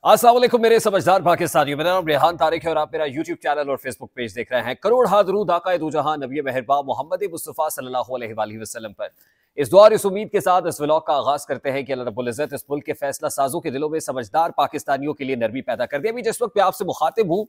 अस्सलाम वालेकुम मेरे समझदार पाकिस्तानियों। मेरा नाम रेहान तारिक है और आप मेरा यूट्यूब चैनल और फेसबुक पेज देख रहे हैं। करोड़ हा दरूद आका दो जहां नबी मेहरबान मोहम्मद मुस्तफ़ा सल्लल्लाहु अलैहि वसल्लम पर। इस दुआ और इस उम्मीद के साथ इस व्लॉग का आगाज करते हैं कि अल्लाह रब्बुल इज्जत इस मुल्क के फैसला साजों के दिलों में समझदार पाकिस्तानियों के लिए नरमी पैदा कर दे। अभी जिस वक्त मैं आपसे मुखातिब हूं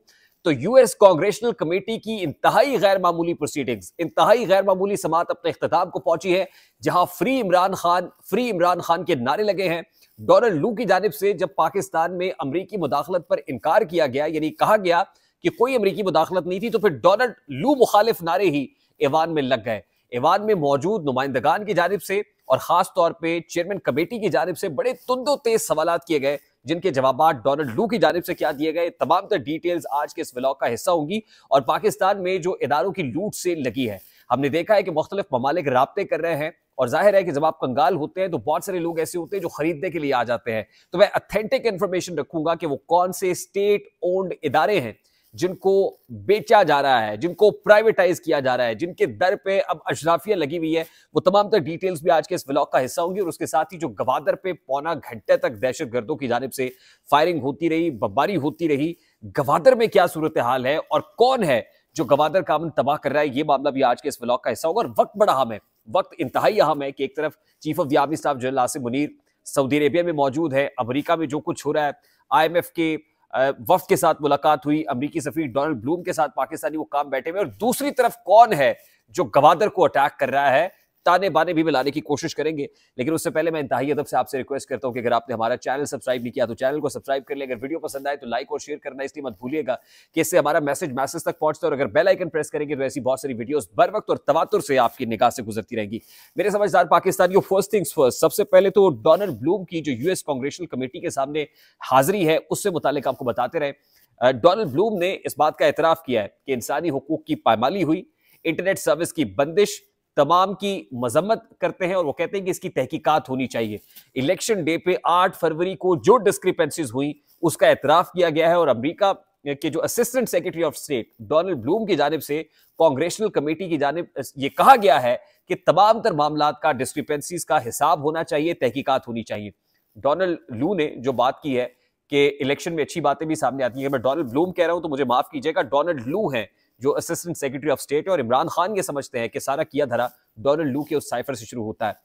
तो यूएस कांग्रेशनल कमेटी की इंतहाई गैर मामूली प्रोसीडिंग्स, इंतहाई गैर मामूली समात अपने इख्तिताम को पहुंची है, जहां फ्री इमरान खान के नारे लगे हैं। डोनाल्ड लू की जानिब से जब पाकिस्तान में अमरीकी मुदाखलत पर इनकार किया गया, यानी कहा गया कि कोई अमरीकी मुदाखलत नहीं थी, तो फिर डोनाल्ड लू मुखालिफ नारे ही ऐवान में लग गए। ऐवान में मौजूद नुमाइंदगान की जानिब से और खास तौर पे चेयरमैन कमेटी की जानिब से बड़े तुंदो तेज सवालात किए गए, जिनके जवाबात डोनाल्ड लू की जानिब से क्या दिए गए, तमाम तर डिटेल्स आज के इस व्लॉग का हिस्सा होंगी। और पाकिस्तान में जो इदारों की लूट से लगी है, हमने देखा है कि मुख्तलिफ ममालिक राब्ते कर रहे हैं, और जाहिर है कि जब आप कंगाल होते हैं तो बहुत सारे लोग ऐसे होते हैं जो खरीदने के लिए आ जाते हैं। तो मैं ऑथेंटिक इंफॉर्मेशन रखूंगा कि वो कौन से स्टेट ओन्ड इदारे हैं जिनको बेचा जा रहा है, जिनको प्राइवेटाइज किया जा रहा है, जिनके दर पे अब अशराफिया लगी हुई है। वो तमाम तर डिटेल्स भी आज के इस व्लॉग का हिस्सा होंगी। और उसके साथ ही जो गवादर पे पौना घंटे तक दहशतगर्दों की जानिब से फायरिंग होती रही, बमबारी होती रही, गवादर में क्या सूरत हाल है और कौन है जो गवादर का अमन तबाह कर रहा है, ये मामला भी आज के इस व्लॉग का हिस्सा होगा। और वक्त बड़ा अहम है, वक्त इंतहाई अहम है कि एक तरफ chief of the army staff general Asim Munir Saudi Arabia में मौजूद है, अमेरिका में जो कुछ हो रहा है, IMF के वफ्द के साथ मुलाकात हुई, अमेरिकी सफीर डोनाल्ड ब्लूम के साथ पाकिस्तानी वो काम बैठे हुए, और दूसरी तरफ कौन है जो गवादर को अटैक कर रहा है, ताने बाने भी मिलाने की कोशिश करेंगे। लेकिन उससे पहले मैं इंतहाई अदब से आपसे रिक्वेस्ट करता हूं कि अगर आपने हमारा चैनल सब्सक्राइब नहीं किया तो चैनल को सब्सक्राइब कर ले। अगर वीडियो पसंद आए तो लाइक और शेयर करना इसलिए मत भूलिएगा कि इससे हमारा मैसेज तक पहुंचता है। और अगर बेल आइकन प्रेस करेंगे तो ऐसी बहुत सारी वीडियोस बर वक्त और तवातुर से आपकी निगाह से गुजरती रहेंगी। मेरे समझदार पाकिस्तानियों, फर्स्ट थिंग्स फर्स्ट, सबसे पहले तो डोनाल्ड ब्लूम की जो यूएस कांग्रेशनल कमेटी के सामने हाजिरी है उससे मुतालिक आपको बताते रहे। डोनाल्ड ब्लूम ने इस बात का एतराफ किया है कि इंसानी हुकूक की पायमाली हुई, इंटरनेट सर्विस की बंदिश, तमाम की मजम्मत करते हैं और वो कहते हैं कि इसकी तहकीकात होनी चाहिए। इलेक्शन डे पे 8 फरवरी को जो डिस्क्रिपेंसीज हुई उसका एतराफ किया गया है। और अमेरिका के जो assistant secretary of state Donald Bloom की जानिब से कांग्रेशनल कमेटी की जानिब ये कहा गया है कि तमाम तर मामलात का, डिस्क्रिपेंसीज का हिसाब होना चाहिए, तहकीकात होनी चाहिए। डोनाल्ड लू ने जो बात की है कि इलेक्शन में अच्छी बातें भी सामने आती हैं, मैं डोनाल्ड ब्लूम कह रहा हूं तो मुझे माफ कीजिएगा, डोनाल्ड लू हैं जो असिस्टेंट सेक्रेटरी ऑफ स्टेट है। और इमरान खान ये समझते हैं कि सारा किया धरा डोनाल्ड लू के उस साइफर से शुरू होता है।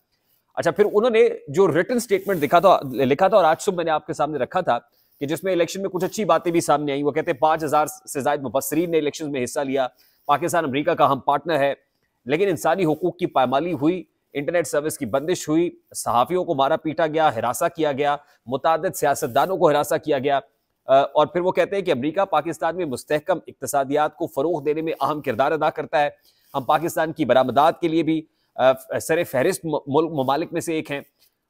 अच्छा, फिर उन्होंने जो रिटन स्टेटमेंट लिखा था और आज सुबह मैंने आपके सामने रखा था कि जिसमें इलेक्शन में कुछ अच्छी बातें भी सामने आई। वो कहते हैं 5000 से ज्यादा मुबस्सरीन ने इलेक्शन में हिस्सा लिया, पाकिस्तान अमेरिका का हम पार्टनर है, लेकिन इंसानी हुकूक की पायमाली हुई, इंटरनेट सर्विस की बंदिश हुई, सहाफियों को मारा पीटा गया, हिरासा किया गया, मुतादिद सियासतदानों को हिरासा किया गया। और फिर वो कहते हैं कि अमेरिका पाकिस्तान में मुस्तहकम इक्तसादियात को फरोग देने में अहम किरदार अदा करता है। हम पाकिस्तान की बरामदात के लिए भी सर फहरिस्त ममालिक में से एक हैं।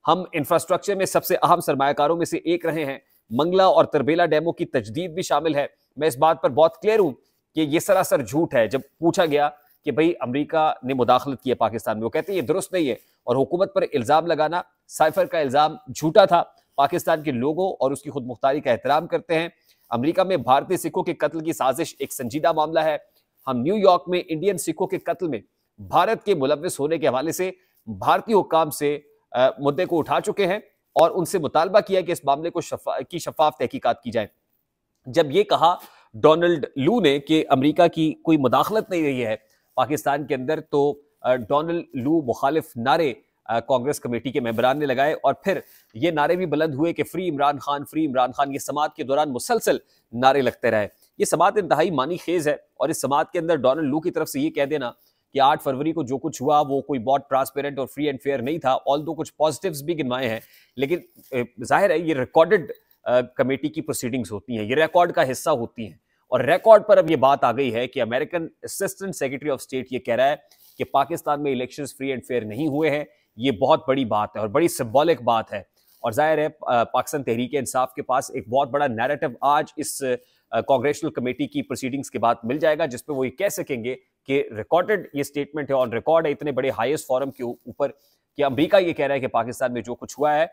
हम इंफ्रास्ट्रक्चर में सबसे अहम सरमायाकारों में से एक रहे हैं। मंगला और तरबेला डैमों की तजदीद भी शामिल है। मैं इस बात पर बहुत क्लियर हूं कि यह सरासर झूठ है। जब पूछा गया कि भाई अमेरिका ने मुदाखलत की है पाकिस्तान में, वो कहते हैं ये दुरुस्त नहीं है। और हुकूमत पर इल्जाम लगाना, साइफर का इल्जाम झूठा था। पाकिस्तान के लोगों और उसकी खुद मुख्तारी का एहतराम करते हैं। अमेरिका में भारतीय सिखों के कत्ल की साजिश एक संजीदा मामला है। हम न्यूयॉर्क में इंडियन सिखों के कत्ल में भारत के मुलव्विस होने के हवाले से भारतीय हुक्काम से मुद्दे को उठा चुके हैं और उनसे मुतालबा किया कि इस मामले को शफाफ तहकीकात की जाए। जब ये कहा डोनाल्ड लू ने कि अमेरिका की कोई मुदाखलत नहीं रही है पाकिस्तान के अंदर, तो डोनाल्ड लू मुखालिफ नारे कांग्रेस कमेटी के मेंबरान ने लगाए। और फिर ये नारे भी बुलंद हुए कि फ्री इमरान खान। ये समात के दौरान मुसलसल नारे लगते रहे। ये समात इंतहाई मानी खेज है। और इस समात के अंदर डोनाल्ड लू की तरफ से ये कह देना कि 8 फरवरी को जो कुछ हुआ वो कोई बहुत ट्रांसपेरेंट और फ्री एंड फेयर नहीं था, ऑल्दो कुछ पॉजिटिव्स भी गिनवाए हैं, लेकिन जाहिर है ये रिकॉर्डेड कमेटी की प्रोसीडिंग्स होती हैं, ये रिकॉर्ड का हिस्सा होती हैं। और रिकॉर्ड पर अब ये बात आ गई है कि American assistant secretary of state ये कह रहा है कि पाकिस्तान में इलेक्शंस फ्री एंड फेयर नहीं हुए हैं। ये बहुत बड़ी बात है और बड़ी सिंबॉलिक बात है। और जाहिर है पाकिस्तान तहरीक इंसाफ के पास एक बहुत बड़ा नैरेटिव आज इस कांग्रेशनल कमेटी की प्रोसीडिंग्स के बाद मिल जाएगा, जिसपे वो ये कह सकेंगे कि रिकॉर्डेड ये स्टेटमेंट है, ऑन रिकॉर्ड है इतने बड़े हाईएस्ट फोरम के ऊपर, कि अमेरिका ये कह रहा है कि पाकिस्तान में जो कुछ हुआ है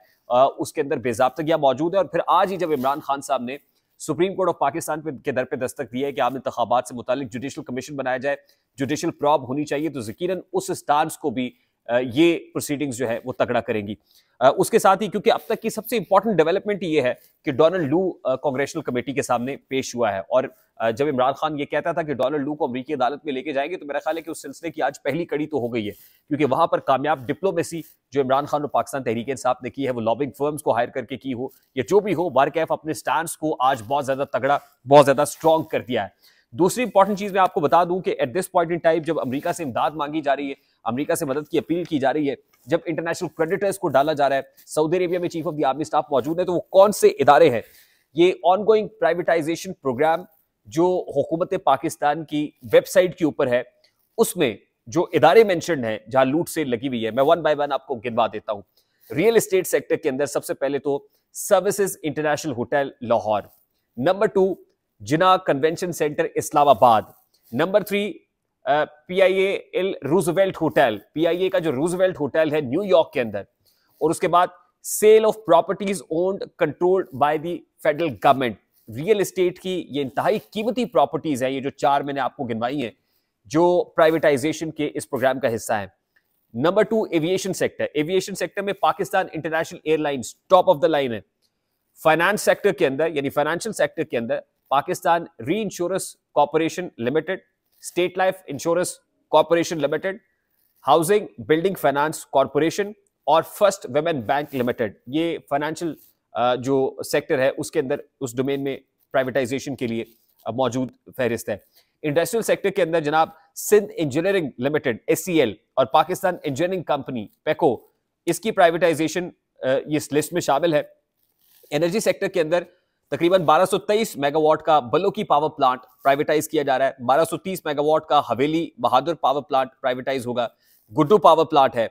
उसके अंदर बेज़ाब्तगियां मौजूद है। और फिर आज ही जब इमरान खान साहब ने सुप्रीम कोर्ट ऑफ पाकिस्तान के दर पे दस्तक दी है कि आम इंतखाबात से मुतालिक जुडिशल कमीशन बनाया जाए, जुडिशल प्रॉब होनी चाहिए, तो यकीनन उस स्टांस को भी ये प्रोसीडिंग्स जो है वो तगड़ा करेंगी। उसके साथ ही क्योंकि अब तक की सबसे इंपॉर्टेंट डेवलपमेंट ये है कि डोनाल्ड लू कांग्रेशनल कमेटी के सामने पेश हुआ है, और जब इमरान खान ये कहता था कि डोनाल्ड लू को अमेरिकी अदालत में लेके जाएंगे, तो मेरा ख्याल है कि उस सिलसिले की आज पहली कड़ी तो हो गई है, क्योंकि वहां पर कामयाब डिप्लोमेसी जो इमरान खान और पाकिस्तान तहरीक इंसाफ ने की है, वो लॉबिंग फर्म्स को हायर करके की हो या जो भी हो, बारकैफ अपने स्टैंड को आज बहुत ज्यादा तगड़ा, बहुत ज्यादा स्ट्रॉन्ग कर दिया है। दूसरी इंपॉर्टेंट चीज मैं आपको बता दूं कि at this point in time जब अमेरिका से इमदाद मांगी जा रही है, अमेरिका से मदद की अपील की जा रही है, जब इंटरनेशनल क्रेडिटर्स को डाला जा रहा है, सऊदी अरेबिया में chief of the army staff मौजूद है, तो वो कौन से इदारे हैं? ये ऑनगोइंग प्राइवेटाइजेशन प्रोग्राम जो हुकूमत पाकिस्तान की वेबसाइट के ऊपर है, उसमें जो इदारे मेंशन हैं जहां लूट से लगी हुई है, मैं वन बाय वन आपको गिनवा देता हूं। रियल एस्टेट सेक्टर के अंदर सबसे पहले तो services international hotel Lahore, number 2 Jinnah convention centre Islamabad, number 3 PIA इल रूजवेल्ट होटल, पीआईए का जो रूजवेल्ट होटल है न्यूयॉर्क के अंदर, और उसके बाद sale of properties owned controlled by the federal government. Real estate की ये इंतहाई कीमती प्रॉपर्टीज है, ये जो 4 मैंने आपको गिनवाई हैं, जो प्राइवेटाइजेशन के इस प्रोग्राम का हिस्सा है। Number 2 aviation sector, aviation sector में Pakistan international airlines top of the line है। फाइनेंस सेक्टर के अंदर यानी फाइनेंशियल सेक्टर के अंदर Pakistan reinsurance corporation limited, state life insurance corporation limited, housing building finance corporation और फर्स्ट वुमेन बैंक लिमिटेड, ये financial जो सेक्टर है उसके अंदर उस डोमेन में प्राइवेटाइजेशन के लिए मौजूद फहरिस्त है। इंडस्ट्रियल सेक्टर के अंदर जनाब सिंध इंजीनियरिंग लिमिटेड SCL और पाकिस्तान इंजीनियरिंग कंपनी पेको, इसकी प्राइवेटाइजेशन इस लिस्ट में शामिल है। एनर्जी सेक्टर के अंदर तकरीबन 1223 मेगावाट का बलोकी पावर प्लांट प्राइवेटाइज किया जा रहा है। 1230 मेगावाट का हवेली बहादुर पावर प्लांट प्राइवेटाइज होगा। गुड्डू पावर प्लांट है,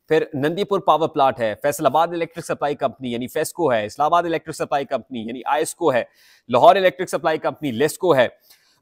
फिर नंदीपुर पावर प्लांट है, फैसलाबाद इलेक्ट्रिक सप्लाई कंपनी यानी फेस्को है, इस्लामाबाद इलेक्ट्रिक सप्लाई कंपनी यानी आयस्को है, Lahore electric supply company LESCO है,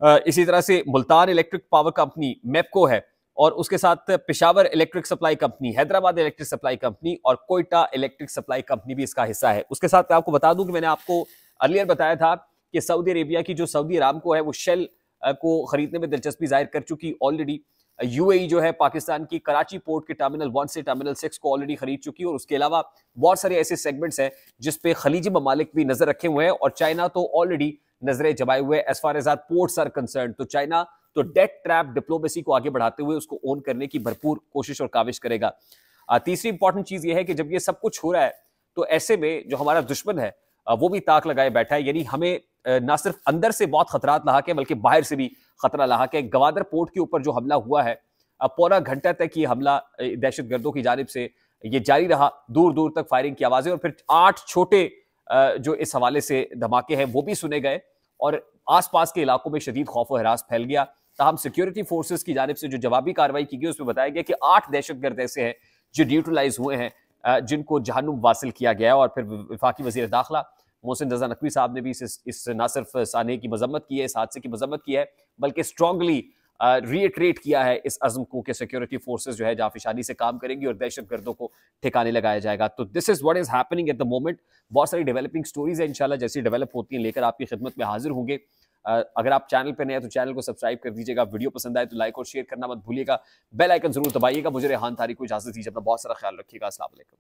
इसी तरह से मुल्तान इलेक्ट्रिक पावर कंपनी मेपको है, और उसके साथ Peshawar electric supply company, Hyderabad electric supply company और कोयटा इलेक्ट्रिक सप्लाई कंपनी भी इसका हिस्सा है। उसके साथ मैं आपको बता दूं कि मैंने आपको अर्लियर बताया था कि सऊदी अरेबिया की जो सऊदी अरामको है वो शेल को खरीदने में दिलचस्पी जाहिर कर चुकी ऑलरेडी। यूएई जो है पाकिस्तान की कराची पोर्ट के टर्मिनल 1 से टर्मिनल 6 को ऑलरेडी खरीद चुकी है, और उसके अलावा बहुत सारे ऐसे सेगमेंट्स हैं जिसपे खलीजी ममालिक भी नजर रखे हुए हैं, और चाइना तो ऑलरेडी नजरें जमाए हुए as far as our ports are concern. तो चाइना तो डेट ट्रैप डिप्लोमेसी को आगे बढ़ाते हुए उसको ओन करने की भरपूर कोशिश और काविश करेगा। तीसरी इंपॉर्टेंट चीज यह है कि जब ये सब कुछ हो रहा है तो ऐसे में जो हमारा दुश्मन है वो भी ताक लगाए बैठा है, यानी हमें ना सिर्फ अंदर से बहुत खतरात लाक है बल्कि बाहर से भी खतरा लाक है। गवादर पोर्ट के ऊपर जो हमला हुआ है, पौना घंटा तक ये हमला दहशतगर्दों की जानिब से ये जारी रहा, दूर दूर तक फायरिंग की आवाजें, और फिर 8 छोटे जो इस हवाले से धमाके हैं वो भी सुने गए, और आसपास के इलाकों में शदीद खौफ और हरास फैल गया। तमाम सिक्योरिटी फोर्सेस की जानिब से जो जवाबी कार्रवाई की गई उसमें बताया गया कि 8 दहशतगर्द ऐसे हैं जो न्यूट्रलाइज हुए हैं, जिनको जहन्नुम वासिल किया गया है। और फिर वफाकी वज़ीर दाखिला मोहसिन रजा नकवी साहब ने भी इस ना सिर्फ साने की मजम्मत की है, इस हादसे की मजम्मत की है, बल्कि स्ट्रांगली रीइटरेट किया है इस अज़्म को कि सिक्योरिटी फोर्सेस जो है जाफिशानी से काम करेंगी और दहशतगर्दों को ठिकाने लगाया जाएगा। तो this is what is happening at the moment. बहुत सारी डेवलपिंग स्टोरीज है, इंशाल्लाह जैसी डेवलप होती हैं लेकर आपकी खिदमत में हाजिर होंगे। अगर आप चैनल पर नए हैं तो चैनल को सब्सक्राइब कर दीजिएगा, वीडियो पसंद आए तो लाइक और शेयर करना मत भूलिएगा, बेल आइकन जरूर दबाइएगा। मुझे रेहान तारिक को इजाजत दीजिए, अपना बहुत सारा ख्याल रखिएगा। अस्सलाम वालेकुम।